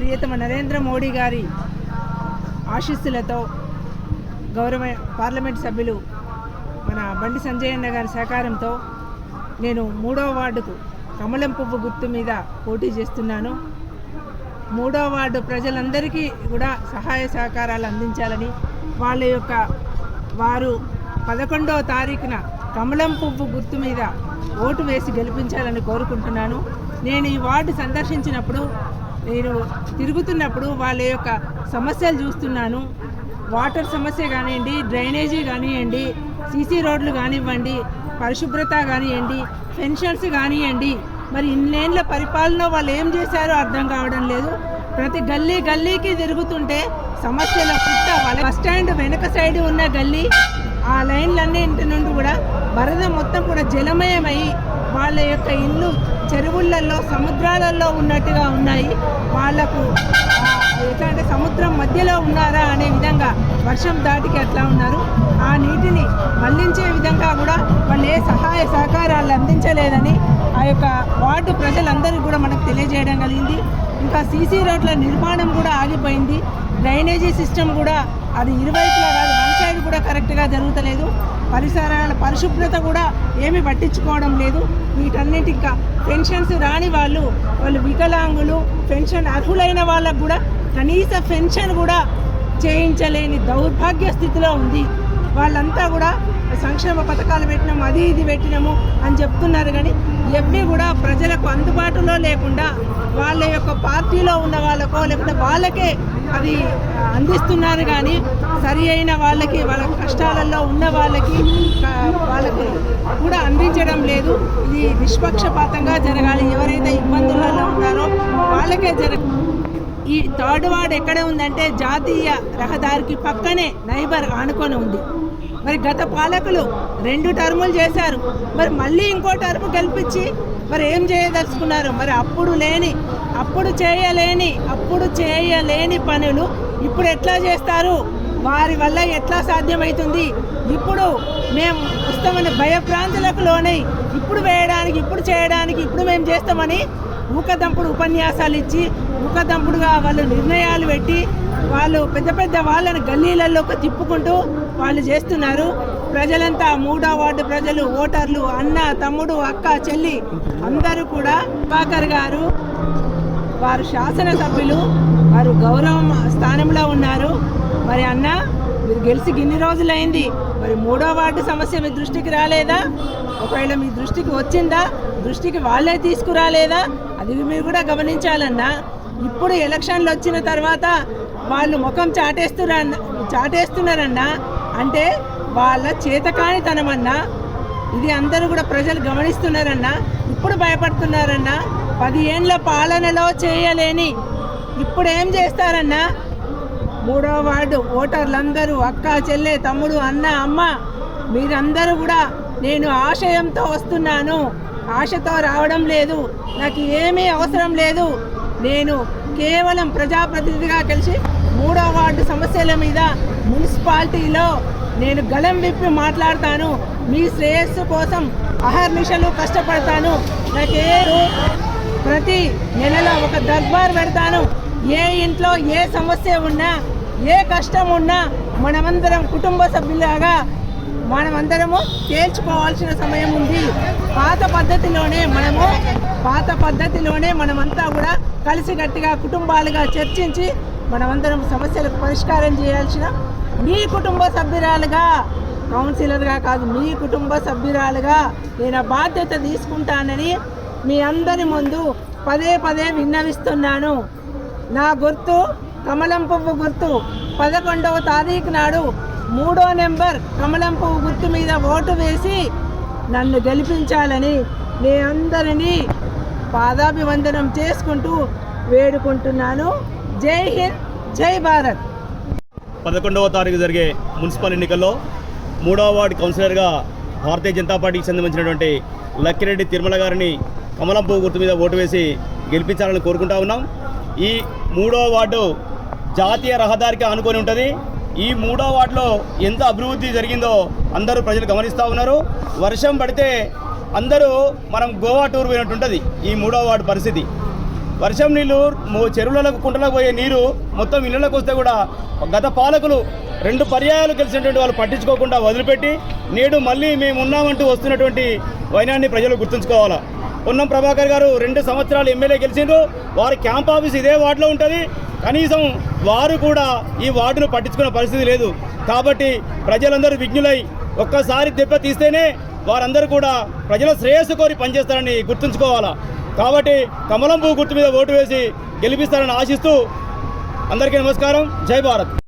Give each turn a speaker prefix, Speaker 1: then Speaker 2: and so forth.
Speaker 1: ప్రియతమ నరేంద్ర మోడీ గారి ఆశీస్సులతో గౌరవ పార్లమెంట్ సభ్యులు మన బండి సంజయ్ అన్న గారి సహకారంతో నేను 3వ వార్డుకు కమలం పువ్వు గుర్తు మీద పోటీ చేస్తున్నాను. 3వ వార్డు ప్రజలందరికీ కూడా సహాయ సహకారాలు అందించాలని, వారు 11వ తారీఖున కమలం పువ్వు గుర్తు మీద ఓటు వేసి గెలిపించాలని కోరుకుంటున్నాను. నేను ఈ వార్డు సందర్శించినప్పుడు, నేను తిరుగుతున్నప్పుడు వాళ్ళ యొక్క సమస్యలు చూస్తున్నాను. వాటర్ సమస్య కానివ్వండి, డ్రైనేజీ కానివ్వండి, సీసీ రోడ్లు కానివ్వండి, పరిశుభ్రత కానివ్వండి, పెన్షన్స్ కానివ్వండి, మరి ఇన్నేళ్ల పరిపాలన వాళ్ళు ఏం చేశారో అర్థం కావడం లేదు. ప్రతి గల్లీకి తిరుగుతుంటే సమస్యల పుట్ట. వాళ్ళ బస్ స్టాండ్ వెనక సైడ్ ఉన్న గల్లీ, ఆ లైన్లన్నింటి నుండి కూడా వరద మొత్తం కూడా జలమయమై వాళ్ళ యొక్క ఇల్లు చెరువులలో, సముద్రాలలో ఉన్నట్టుగా ఉన్నాయి. వాళ్లకు ఎట్లా అంటే సముద్రం మధ్యలో ఉన్నారా అనే విధంగా వర్షం దాటికి అట్లా ఉన్నారు. ఆ నీటిని మళ్లించే విధంగా కూడా వాళ్ళు ఏ సహాయ సహకారాలు అందించలేదని ఆ యొక్క వార్డు ప్రజలందరికీ కూడా మనకు తెలియజేయడం కలిగింది. ఇంకా సీసీ రోడ్ల నిర్మాణం కూడా ఆగిపోయింది. డ్రైనేజీ సిస్టమ్ కూడా అది ఇరువైపులా కాదు, వన్ సైడ్ కూడా కరెక్ట్గా జరుగుతలేదు. పరిసరాల పరిశుభ్రత కూడా ఏమీ పట్టించుకోవడం లేదు. వీటన్నింటి ఇంకా పెన్షన్స్ రాని వాళ్ళు వికలాంగులు, పెన్షన్ అర్హులైన వాళ్ళకు కూడా కనీస పెన్షన్ కూడా చేయించలేని దౌర్భాగ్య స్థితిలో ఉంది. వాళ్ళంతా కూడా సంక్షేమ పథకాలు పెట్టినాము, అది ఇది పెట్టినాము అని చెప్తున్నారు, కానీ ఎవ్వి కూడా ప్రజలకు అందుబాటులో లేకుండా వాళ్ళ యొక్క పార్టీలో ఉన్న వాళ్ళకో లేకపోతే వాళ్ళకే అది అందిస్తున్నారు, కానీ సరి అయిన వాళ్ళకి, వాళ్ళ కష్టాలలో ఉన్న వాళ్ళకి కూడా అందించడం లేదు. ఇది నిష్పక్షపాతంగా జరగాలి. ఎవరైతే ఇబ్బందులలో ఉన్నారో వాళ్ళకే ఈ 3rd వార్డు ఎక్కడ ఉందంటే జాతీయ రహదారికి పక్కనే నైబర్ ఆనుకొని ఉంది. మరి గత పాలకులు 2 టర్ములు చేశారు, మరి మళ్ళీ ఇంకో టర్ము గెలిపించి మరి ఏం చేయదలుచుకున్నారు? మరి అప్పుడు చేయలేని పనులు ఇప్పుడు ఎట్లా చేస్తారు? వారి వల్ల ఎట్లా సాధ్యమవుతుంది? ఇప్పుడు మేము వస్తామని భయభ్రాంతులకు లోనై ఇప్పుడు చేయడానికి ఇప్పుడు మేము చేస్తామని ఊకదంపుడు ఉపన్యాసాలు ఇచ్చి, ఊకదంపుడుగా వాళ్ళు నిర్ణయాలు పెట్టి, వాళ్ళు పెద్ద వాళ్ళని గల్లీలలోకి తిప్పుకుంటూ వాళ్ళు చేస్తున్నారు. ప్రజలంతా 3వ వార్డు ప్రజలు, ఓటర్లు, అన్న, తమ్ముడు, అక్క, చెల్లి అందరూ కూడా ప్రభాకర్ గారు వారు శాసనసభ్యులు, వారు గౌరవ స్థానంలో ఉన్నారు. మరి అన్న, మీరు గెలిచి ఇన్ని రోజులైంది, మరి 3వ వార్డు సమస్య మీ దృష్టికి రాలేదా? ఒకవేళ మీ దృష్టికి వచ్చిందా? దృష్టికి వాళ్ళే తీసుకురాలేదా? అది మీరు కూడా గమనించాలన్నా. ఇప్పుడు ఎలక్షన్లు వచ్చిన తర్వాత వాళ్ళు ముఖం చాటేస్తున్నారన్నా, అంటే వాళ్ళ చేతకానితనమన్నా. ఇది అందరూ కూడా ప్రజలు గమనిస్తున్నారన్నా. ఇప్పుడు భయపడుతున్నారన్నా. 10 ఏండ్ల పాలనలో చేయలేని ఇప్పుడు ఏం చేస్తారన్నా? 3వ వార్డు ఓటర్లందరూ, అక్క, చెల్లె, తమ్ముడు, అన్న, అమ్మ, మీరందరూ కూడా నేను ఆశయంతో వస్తున్నాను, ఆశతో రావడం లేదు. నాకు ఏమీ అవసరం లేదు. నేను కేవలం ప్రజాప్రతినిధిగా కలిసి 3వ వార్డు సమస్యల మీద మున్సిపాలిటీలో నేను గళం విప్పి మాట్లాడతాను. మీ శ్రేయస్సు కోసం అహర్నిశలు కష్టపడతాను. నాకేరు ప్రతి నెలలో ఒక దర్బార్ పెడతాను. ఏ ఇంట్లో ఏ సమస్య ఉన్నా, ఏ కష్టం ఉన్నా మనమందరం కుటుంబ సభ్యులాగా మనమందరము తేల్చుకోవాల్సిన సమయం ఉంది. పాత పద్ధతిలోనే మనమంతా కూడా కలిసికట్టుగా కుటుంబాలుగా చర్చించి మనమందరం సమస్యలకు పరిష్కారం చేయాల్సిన, మీ కుటుంబ సభ్యురాలుగా, కౌన్సిలర్గా కాదు, మీ కుటుంబ సభ్యురాలుగా నేను ఆ బాధ్యత తీసుకుంటానని మీ అందరి ముందు పదే విన్నవిస్తున్నాను. నా గుర్తు కమలం పువ్వు గుర్తు. 11వ తారీఖు నాడు 3వ నెంబర్ కమలం పువ్వు గుర్తు మీద ఓటు వేసి నన్ను గెలిపించాలని మీ అందరినీ పాదాభివందనం చేసుకుంటూ వేడుకుంటున్నాను. జై హింద్, జై భారత్.
Speaker 2: 11వ తారీఖు జరిగే మున్సిపల్ ఎన్నికల్లో 3వ వార్డు కౌన్సిలర్గా భారతీయ జనతా పార్టీకి సంబంధించినటువంటి లక్కిరెడ్డి తిరుమల గారిని కమలం పువ్వు గుర్తు మీద ఓటు వేసి గెలిపించాలని కోరుకుంటా ఉన్నాం. ఈ 3వ వార్డు జాతీయ రహదారికి ఆనుకొని ఉంటుంది. ఈ 3వ వార్డులో ఎంత అభివృద్ధి జరిగిందో అందరూ ప్రజలు గమనిస్తూ ఉన్నారు. వర్షం పడితే అందరూ మనం గోవా టూర్ పోయినట్టుంటుంది ఈ 3వ వార్డు పరిస్థితి. వర్షం నీళ్లు చెరువులకు కుంటలకు పోయే నీరు మొత్తం ఇళ్లలోకి వస్తే కూడా గత పాలకులు 2 పర్యాయాలు గెలిచినటువంటి వాళ్ళు పట్టించుకోకుండా వదిలిపెట్టి నేడు మళ్ళీ మేము ఉన్నామంటూ వస్తున్నటువంటి వైనాన్ని ప్రజలు గుర్తుంచుకోవాలా. పొన్నం ప్రభాకర్ గారు 2 సంవత్సరాలు ఎమ్మెల్యే గెలిచిండ్రు. వారి క్యాంప్ ఆఫీస్ ఇదే వార్డులో ఉంటుంది. కనీసం వారు కూడా ఈ వార్డును పట్టించుకునే పరిస్థితి లేదు. కాబట్టి ప్రజలందరూ విజ్ఞులై ఒక్కసారి దెబ్బ తీస్తేనే వారందరూ కూడా ప్రజల శ్రేయస్సు కోరి పనిచేస్తారని గుర్తుంచుకోవాలా. కాబట్టి కమలం పువ్వు గుర్తు మీద ఓటు వేసి గెలిపిస్తారని ఆశిస్తూ అందరికీ నమస్కారం. జై భారత్.